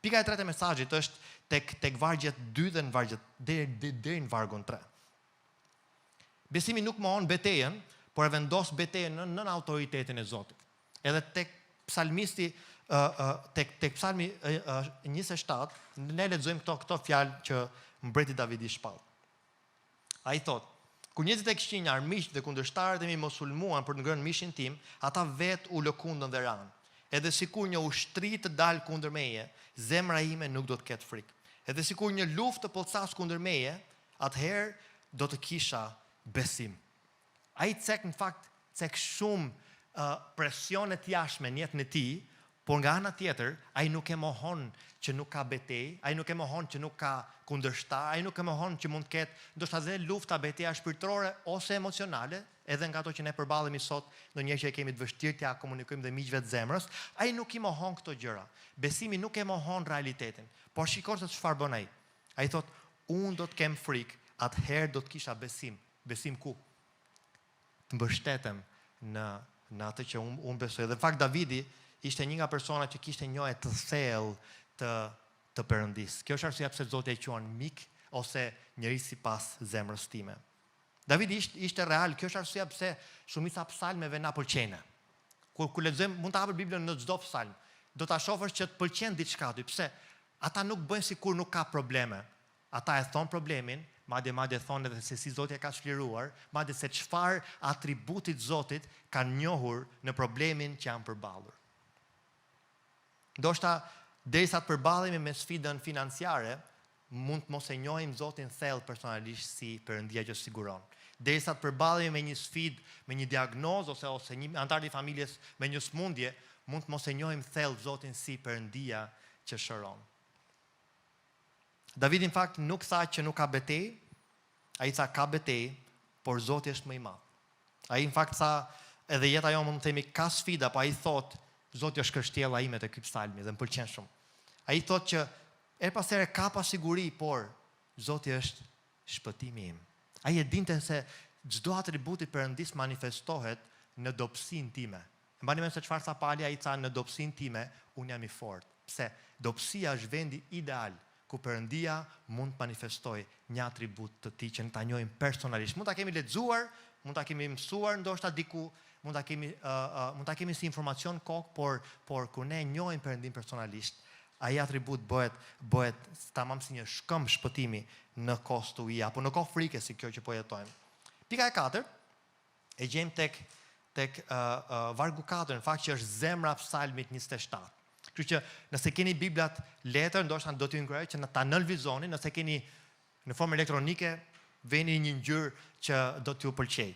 Pika e tretë e mesazhit është tek vargjet 2 dhe në vargjet deri në vargun 3. Besimi nuk mohon betejën, por e vendos betejën nën autoritetin e Zotit. Edhe tek psalmisti tek psalmi 27, ne lexojmë këto fjalë që mbreti Davidi shpall. Ai thotë: kur njerëzit e kishin një armiq dhe kundërshtarët e mi mos sulmuan për të ngrënë mishin tim, ata vet u lëkundën dhe ranë. Edhe sikur një ushtri të dalë kundër meje, zemra ime nuk do të ketë frikë. Edhe sikur një luftë të poccas kundër meje, atëherë do të kisha besim. Ai në fakt shumë presione të jashtme në jetën e tij, por nga ana tjetër, ai nuk e mohon që nuk ka betejë, ai nuk e mohon që nuk ka kundërshtar, ai nuk e mohon që mund të ketë ndoshta dhe lufta, betejë shpirtërore ose emocionale, edhe nga ato që ne përballemi sot, ndonjëherë që kemi të vështirë t'ia komunikojmë dhe miqve të zemrës, ai nuk i mohon këto gjëra. Besimi nuk e mohon realitetin, por shikon se çfarë bën ai. Ai thotë: unë do të kem frikë, atëherë do të kisha besim. Besim ku? Të mbështetem në atë që unë besoj. Dhe në fakt Davidi ishte një nga personat që kishte njohje të thellë të Perëndis. Kjo është arsyeja pse Zoti e quan mik ose njeri sipas zemrës time. Davidi ishte real, kjo është arsyeja pse shumica psalmeve na pëlqejnë. Kur lexojmë, mund të hapësh Biblën në çdo psalm, do ta shohësh që të pëlqen diçka aty. Pse? Ata nuk bëjnë sikur nuk ka probleme. Ata e thon problemin, madje thonë edhe se si Zoti e ka çliruar, madje se çfarë atributit Zotit kanë njohur në problemin që janë përballur. Ndoshta derisa të përballemi me sfidën financiare, mund të mos e njohim Zotin thellë personalisht si Perëndia që siguron. Derisa të përballemi me një sfidë, me një diagnozë ose një antar i familjes me një smundje, mund të mos e njohim thellë Zotin si Perëndia që shëron. Davidi në fakt nuk tha që nuk ka betejë, ai tha ka betejë, por Zoti është më i madh. Ai në fakt tha edhe jeta jonë mund të themi ka sfida, po ai thotë Zoti është kështjella ime te ky psalmi dhe më pëlqen shumë. Ai thotë që her pas here ka pasiguri, por Zoti është shpëtimi im. Ai e dinte se çdo atribut i Perëndis manifestohet në dobësinë time. Mbani mend se çfarë tha Pali, ai tha në dobësinë time unë jam i fortë. Pse? Dobësia është vendi ideal ku Perëndia mund të manifestojë një atribut të tij që ne ta njohim personalisht. Mund ta kemi lexuar, mund ta kemi mësuar ndoshta diku, mund ta kemi si informacion kokë, por kur ne njohim Perëndin personalisht, ai atribut bëhet tamam si një shkëmb shpëtimi në kohë stuhi apo në kohë frike si kjo që po jetojmë. Pika e 4 e gjejmë tek vargu 4, në fakt që është zemra psalmit 27. Kështu që nëse keni Biblat letër, ndoshta do t'ju inkurajoj që ta nënvizoni, nëse keni në formë elektronike, veni një ngjyrë që do t'ju pëlqejë.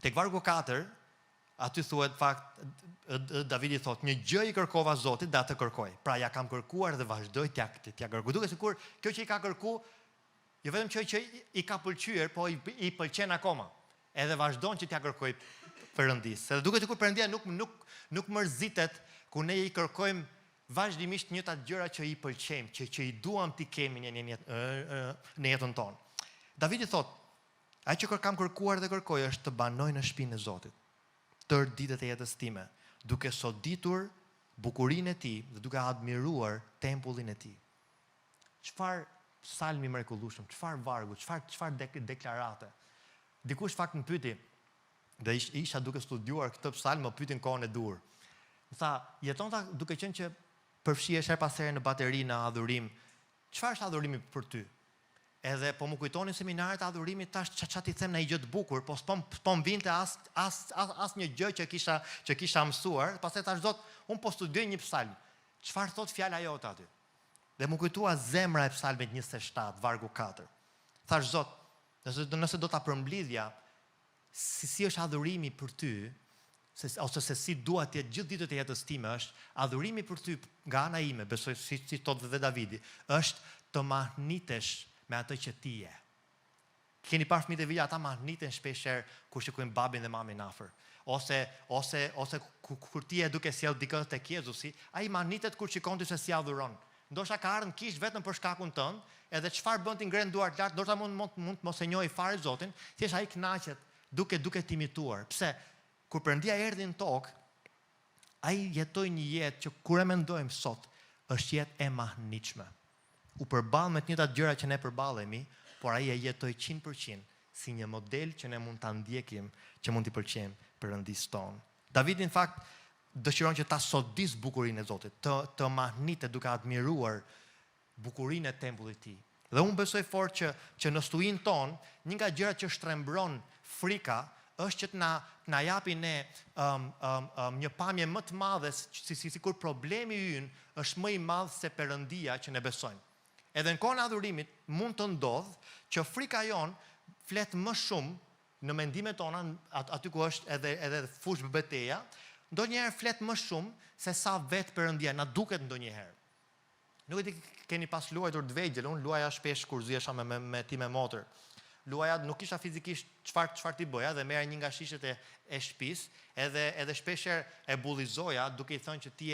Tek vargu 4, aty thuhet fakt Davidi thotë, një gjë i kërkova Zotit dhe atë kërkoj. Pra ja kam kërkuar dhe vazhdoj t'ja kërkoj. Duke sikur kjo që i ka kërku, jo vetëm që i ka pëlqyer, po i pëlqen akoma. Edhe vazhdon që t'ja kërkoj Perëndis. Edhe duke sikur Perëndia nuk mërzitet kur ne i kërkojmë vazhdimisht njëta gjëra që i pëlqejmë, që i duam t'i kemi në jetën tonë. Davidi thotë, ai që kam kërkuar dhe kërkoj është të banoj në shtëpinë e Zotit tërë ditët e jetës time, duke soditur bukurinë e tij dhe duke admiruar tempullin e tij. Çfarë psalmi mrekullueshëm, çfarë vargu, çfarë deklarate. Dikush fakt më pyeti, dhe isha duke studiuar këtë psalm, më pyetin kohën e dur. Më tha, jeton ta duke qenë që përfshihesh her pas here në bateri në adhurim. Çfarë është adhurimi për ty? Edhe po më kujtonin seminaret e adhurimit, tash çati them në një gjë të bukur, po s'po më vinte as një gjë që kisha mësuar, pastaj tash Zot, un po studioj një psalm. Çfarë thot fjala jote aty? Dhe më kujtua zemra e psalmit 27, vargu 4. Thash Zot, nëse do ta përmbledhja si është adhurimi për ty, ose se si dua të jetë gjithë ditët e jetës time, është adhurimi për ty nga ana ime, besoj si thotë dhe Davidi, është të mahnitesh me atë që ti je. Keni parë fëmijët e vija, ata mahniten shpeshherë kur shikojnë babin dhe mamin afër. Ose kur ti je duke sjell dikë tek Jezusi, ai mahnitet kur shikon ti se si adhuron. Ndoshta ka ardhur në kish vetëm për shkakun tënd, edhe çfarë bën ti ngren duart lart, ndoshta mund të mos e njohë fare Zotin, thjesht ai kënaqet duke t'imituar. Pse? Kur Perëndia erdhi në tokë, ai jetoi një jetë që kur e mendojmë sot, është jetë e mahnitshme. U përball me të njëjtat gjëra që ne përballemi, por ai e jetoi 100% si një model që ne mund ta ndjekim, që mund t'i pëlqejmë Perëndis ton. Davidi në fakt dëshiron që ta sodis bukurinë e Zotit, të mahnitet duke admiruar bukurinë e tempullit të tij. Dhe unë besoj fort që në studiin ton, një nga gjërat që shtrembron frika është që na japi ne një pamje më të madhe, sikur problemi ynë është më i madh se Perëndia që ne besojmë. Edhe në kohën e adhurimit mund të ndodhë që frika jon flet më shumë në mendimet tona, aty ku është edhe fushë betejë, ndonjëherë flet më shumë se sa vetë Perëndia na duket ndonjëherë. Nuk e di keni pas luajtur të vegjël, unë luaja shpesh kur zihesha me ti me motër. Luaja nuk kisha fizikisht çfarë ti bëja dhe merja një nga shishet e shtëpisë, edhe shpeshherë e bullizoja duke i thënë që ti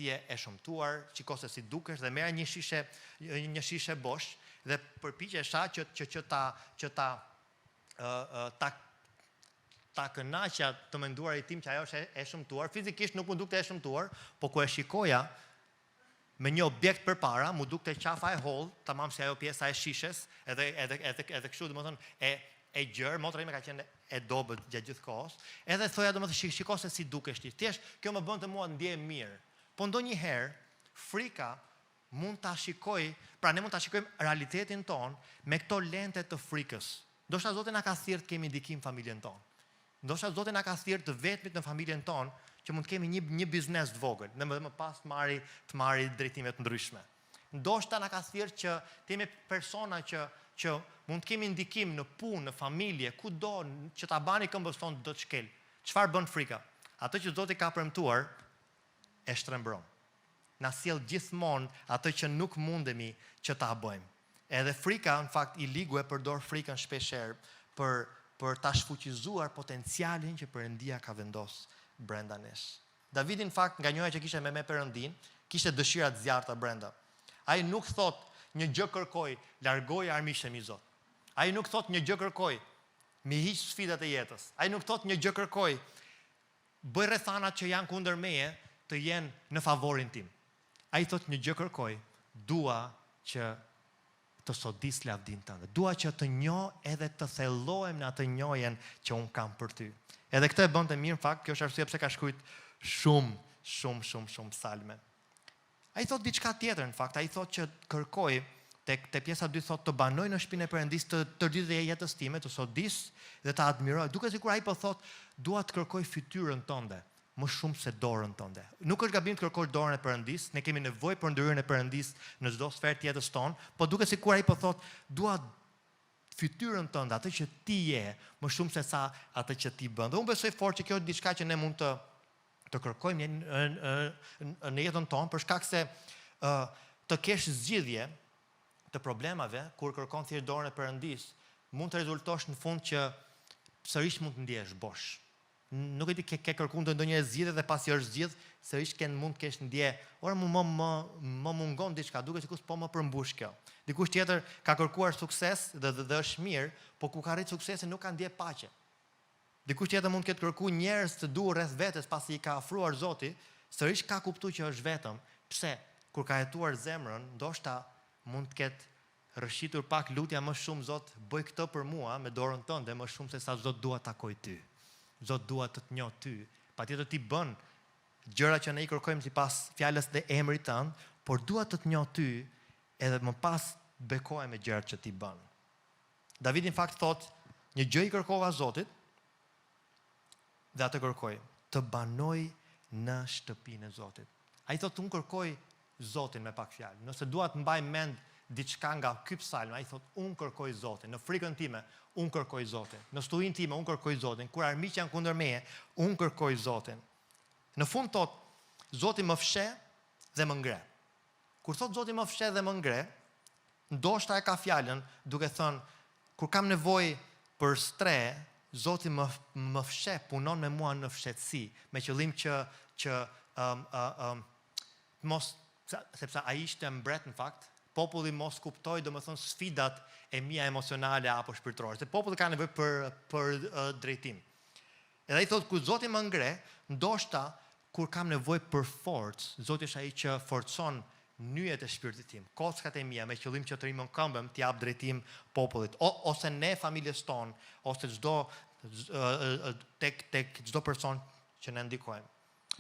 je e shëmtuar, shiko se si dukesh, dhe merja një shishe bosh dhe përpiqesha që ta kënaqja të menduarit tim që ajo është e shëmtuar. Fizikisht nuk më dukte e shëmtuar, po ku e shikoja me një objekt përpara, mu dukte qafa e hollë, tamam si ajo pjesa e shishes, edhe kështu domethënë e gjerë, motra ime ka qenë e dobët gjatë gjithë kohës, edhe thoja domethënë shiko se si dukesh ti. Thjesht kjo më bënte mua ndjej mirë. Po ndonjëherë frika mund ta shikoj, pra ne mund ta shikojmë realitetin ton me këto lente të frikës. Ndoshta Zoti na ka thirrë të kemi ndikim familjen tonë. Ndoshta Zoti na ka thirrë të vetmit në familjen tonë që mund të kemi një biznes të vogël, ne më pas të marri drejtime të ndryshme. Ndoshta na ka thirrë që të jemi persona që mund të kemi ndikim në punë, në familje, kudo që ta bani këmbës tonë do të shkel. Çfarë bën frika? Ato që Zoti ka premtuar e shtrembron. Na sjell gjithmonë ato që nuk mundemi që ta bëjmë. Edhe frika, në fakt, i ligu e përdor frikën shpeshherë për ta shfuqizuar potencialin që Perëndia ka vendosur brenda nesh. Davidi, në fakt, nga njëra që kishte me Perëndin, kishte dëshira të zjarrta brenda. Ai nuk thot një gjë kërkoj, largoj armiqtë mi Zot. Ai nuk thot një gjë kërkoj, mi hiq sfidat e jetës. Ai nuk thot një gjë kërkoj, bëj rrethanat që janë kundër meje të jenë në favorin tim. Ai thot një gjë kërkoj, dua që të sodis lavdin tënde. Dua që të njoh edhe të thellohem në atë njohjen që un kam për ty. Edhe këtë e bënte mirë, në fakt, kjo është arsye pse ka shkruajt shumë psalme. Ai thot diçka tjetër, në fakt, ai thot që kërkoj tek pjesa 2 thot të banoj në shtëpinë e Perëndis të gjithë dhe jetës time, të sodis dhe të admiroj. Duke sikur ai po thot, dua të kërkoj fytyrën tënde më shumë se dorën tënde. Nuk është gabim të kërkosh dorën e Perëndis, ne kemi nevojë për ndryrën e Perëndis në çdo sferë të jetës tonë, po duke sikur ai po thot, dua fytyrën tënde, atë që ti je, më shumë se sa atë që ti bën. Dhe unë besoj fort që kjo është diçka që ne mund të kërkojmë në jetën tonë, për shkak se të kesh zgjidhje të problemave kur kërkon thjesht dorën e Perëndis, mund të rezultosh në fund që sërish mund të ndjehesh bosh. Nuk e di ke kërkuar ndonjë zgjidhje dhe pasi është zgjidh, sërish mund të kesh ndje, ora më mungon diçka, duket sikur po më përmbush kjo. Dikush tjetër ka kërkuar sukses dhe është mirë, po ku ka arrit suksesin nuk ka ndje paqe. Dikush tjetër mund të ketë kërkuar njerëz të duhur rreth vetes pasi i ka ofruar Zoti, sërish ka kuptuar që është vetëm. Pse? Kur ka hetuar zemrën, ndoshta mund të ketë rëshitur pak lutja më shumë, Zot, bëj këtë për mua me dorën tënde më shumë se sa Zot dua takoj ty. Zot dua të njoh ty. Patjetër ti bën gjëra që ne i kërkojmë sipas fjalës dhe emrit tënd, por dua të njoh ty edhe më pas bekohem me gjërat që ti bën. Davidi në fakt thot, një gjë i kërkova Zotit dhe atë kërkoj, të banoj në shtëpinë e Zotit. Ai thot, unë kërkoj Zotin me pak fjalë. Nëse dua të mbaj mend diçka nga ky psalm, ai thot, unë kërkoj Zotin. Në frikën time, unë kërkoj Zotin. Në studiin time, unë kërkoj Zotin. Kur armiqtë janë kundër meje, unë kërkoj Zotin. Në fund thot, Zoti më fsheh dhe më ngre. Kur thot Zoti më fsheh dhe më ngre, ndoshta e ka fjalën duke thënë, kur kam nevojë për stre, Zoti më fsheh, punon me mua në fshehtësi, me qëllim që mos, sepse ai ishte mbret në fakt, populli mos kuptoi domethënë sfidat e mia emocionale apo shpirtërore. Se populli ka nevojë për drejtim. Edhe ai thotë, kur Zoti më ngre, ndoshta kur kam nevojë për forcë, Zoti është ai që forcon nyjet e shpirtit tim, kockat e mia me qëllim që të rimën këmbëm t'i jap drejtim popullit, ose ne familjes tonë, ose tek çdo person që ne ndikojmë.